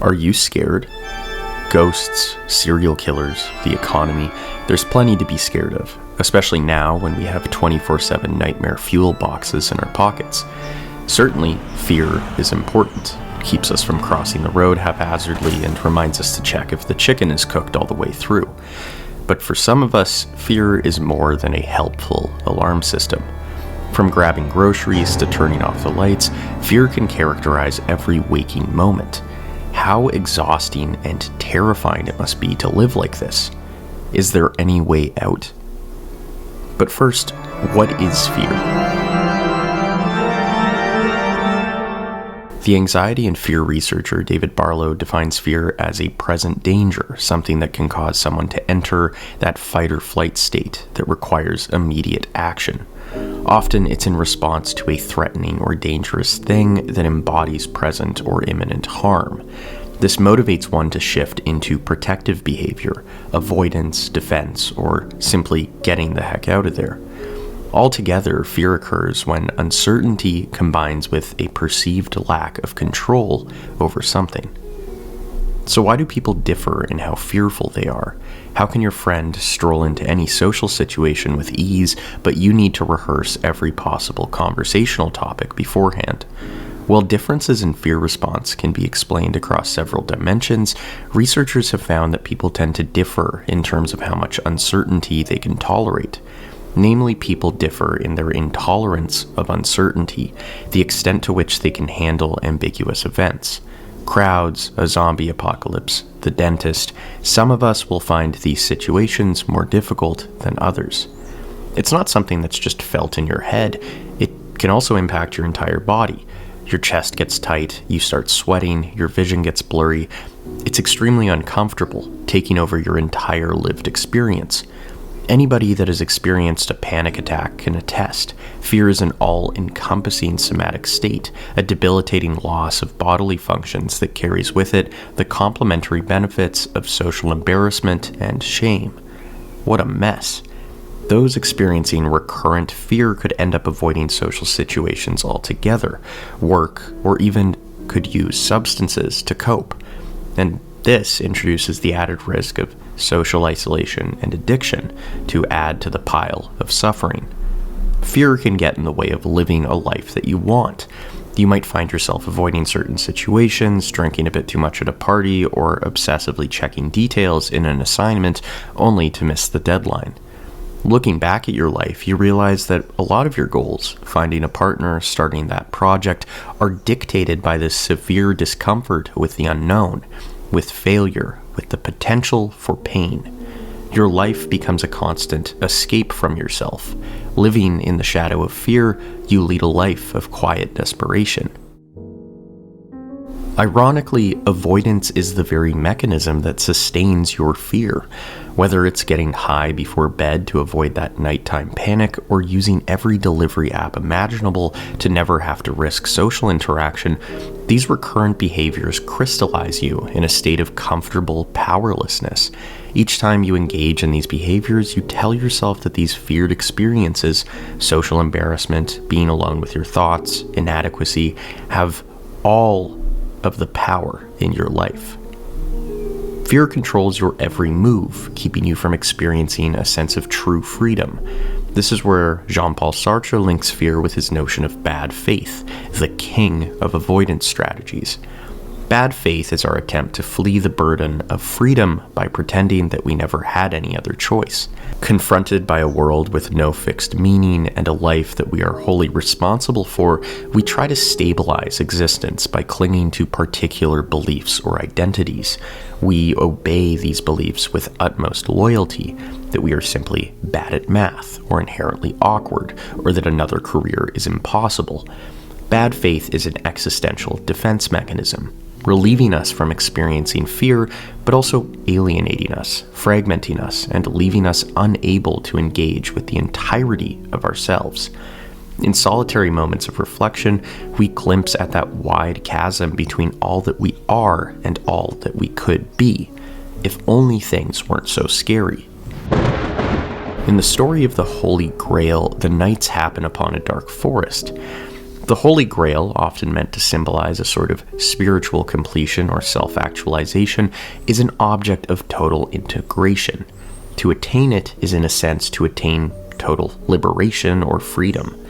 Are you scared? Ghosts, serial killers, the economy, there's plenty to be scared of, especially now when we have 24/7 nightmare fuel boxes in our pockets. Certainly, fear is important. It keeps us from crossing the road haphazardly and reminds us to check if the chicken is cooked all the way through. But for some of us, fear is more than a helpful alarm system. From grabbing groceries to turning off the lights, fear can characterize every waking moment. How exhausting and terrifying it must be to live like this. Is there any way out? But first, what is fear? The anxiety and fear researcher David Barlow defines fear as a present danger, something that can cause someone to enter that fight or flight state that requires immediate action. Often it's in response to a threatening or dangerous thing that embodies present or imminent harm. This motivates one to shift into protective behavior, avoidance, defense, or simply getting the heck out of there. Altogether, fear occurs when uncertainty combines with a perceived lack of control over something. So why do people differ in how fearful they are? How can your friend stroll into any social situation with ease, but you need to rehearse every possible conversational topic beforehand? While differences in fear response can be explained across several dimensions, researchers have found that people tend to differ in terms of how much uncertainty they can tolerate. Namely, people differ in their intolerance of uncertainty, the extent to which they can handle ambiguous events. Crowds, a zombie apocalypse, the dentist, some of us will find these situations more difficult than others. It's not something that's just felt in your head, it can also impact your entire body. Your chest gets tight, you start sweating, your vision gets blurry. It's extremely uncomfortable, taking over your entire lived experience. Anybody that has experienced a panic attack can attest. Fear is an all-encompassing somatic state, a debilitating loss of bodily functions that carries with it the complementary benefits of social embarrassment and shame. What a mess. Those experiencing recurrent fear could end up avoiding social situations altogether, work, or even could use substances to cope. And this introduces the added risk of social isolation and addiction to add to the pile of suffering. Fear can get in the way of living a life that you want. You might find yourself avoiding certain situations, drinking a bit too much at a party, or obsessively checking details in an assignment only to miss the deadline. Looking back at your life, you realize that a lot of your goals, finding a partner, starting that project, are dictated by this severe discomfort with the unknown, with failure, with the potential for pain. Your life becomes a constant escape from yourself. Living in the shadow of fear, you lead a life of quiet desperation. Ironically, avoidance is the very mechanism that sustains your fear. Whether it's getting high before bed to avoid that nighttime panic, or using every delivery app imaginable to never have to risk social interaction, these recurrent behaviors crystallize you in a state of comfortable powerlessness. Each time you engage in these behaviors, you tell yourself that these feared experiences, social embarrassment, being alone with your thoughts, inadequacy, have all of the power in your life. Fear controls your every move, keeping you from experiencing a sense of true freedom. This is where Jean-Paul Sartre links fear with his notion of bad faith, the king of avoidance strategies. Bad faith is our attempt to flee the burden of freedom by pretending that we never had any other choice. Confronted by a world with no fixed meaning and a life that we are wholly responsible for, we try to stabilize existence by clinging to particular beliefs or identities. We obey these beliefs with utmost loyalty, that we are simply bad at math, or inherently awkward, or that another career is impossible. Bad faith is an existential defense mechanism, relieving us from experiencing fear, but also alienating us, fragmenting us, and leaving us unable to engage with the entirety of ourselves. In solitary moments of reflection, we glimpse at that wide chasm between all that we are and all that we could be, if only things weren't so scary. In the story of the Holy Grail, the knights happen upon a dark forest. The Holy Grail, often meant to symbolize a sort of spiritual completion or self-actualization, is an object of total integration. To attain it is, in a sense, to attain total liberation or freedom.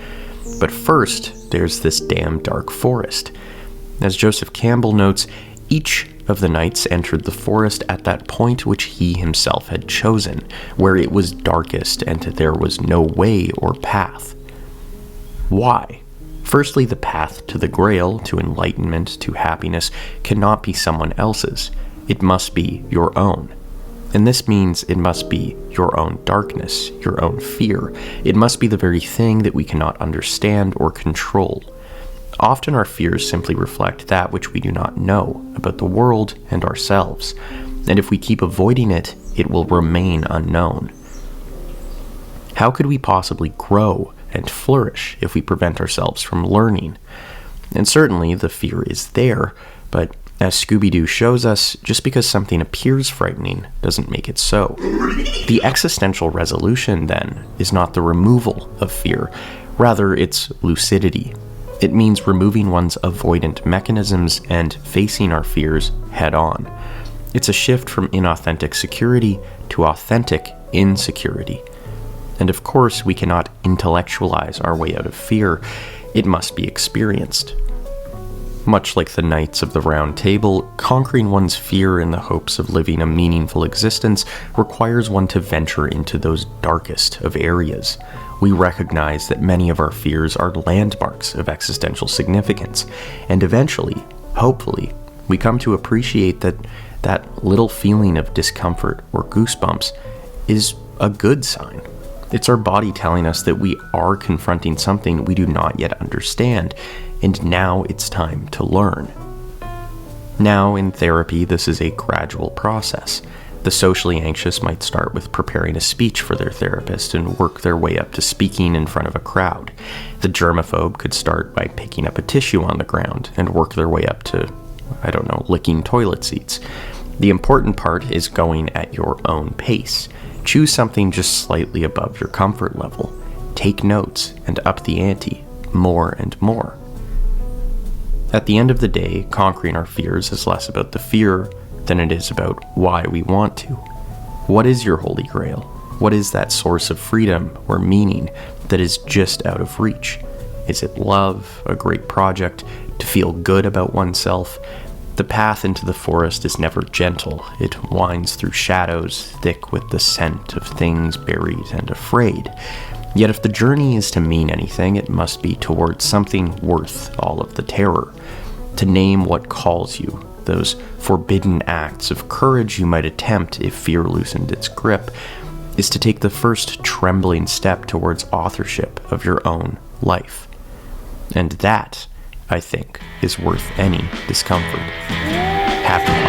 But first, there's this damn dark forest. As Joseph Campbell notes, each of the knights entered the forest at that point which he himself had chosen, where it was darkest and there was no way or path. Why? Firstly, the path to the Grail, to enlightenment, to happiness, cannot be someone else's. It must be your own. And this means it must be your own darkness, your own fear. It must be the very thing that we cannot understand or control. Often our fears simply reflect that which we do not know about the world and ourselves. And if we keep avoiding it, it will remain unknown. How could we possibly grow and flourish if we prevent ourselves from learning? And certainly the fear is there, but as Scooby-Doo shows us, just because something appears frightening doesn't make it so. The existential resolution, then, is not the removal of fear, rather it's lucidity. It means removing one's avoidant mechanisms and facing our fears head-on. It's a shift from inauthentic security to authentic insecurity. And of course, we cannot intellectualize our way out of fear. It must be experienced. Much like the Knights of the Round Table, conquering one's fear in the hopes of living a meaningful existence requires one to venture into those darkest of areas. We recognize that many of our fears are landmarks of existential significance, and eventually, hopefully, we come to appreciate that that little feeling of discomfort or goosebumps is a good sign. It's our body telling us that we are confronting something we do not yet understand, and now it's time to learn. Now, in therapy, this is a gradual process. The socially anxious might start with preparing a speech for their therapist and work their way up to speaking in front of a crowd. The germaphobe could start by picking up a tissue on the ground and work their way up to, licking toilet seats. The important part is going at your own pace. Choose something just slightly above your comfort level. Take notes and up the ante, more and more. At the end of the day, conquering our fears is less about the fear than it is about why we want to. What is your Holy Grail? What is that source of freedom or meaning that is just out of reach? Is it love, a great project, to feel good about oneself? The path into the forest is never gentle. It winds through shadows, thick with the scent of things buried and afraid. Yet if the journey is to mean anything, it must be towards something worth all of the terror. To name what calls you, those forbidden acts of courage you might attempt if fear loosened its grip, is to take the first trembling step towards authorship of your own life. And that, I think, is worth any discomfort. Happy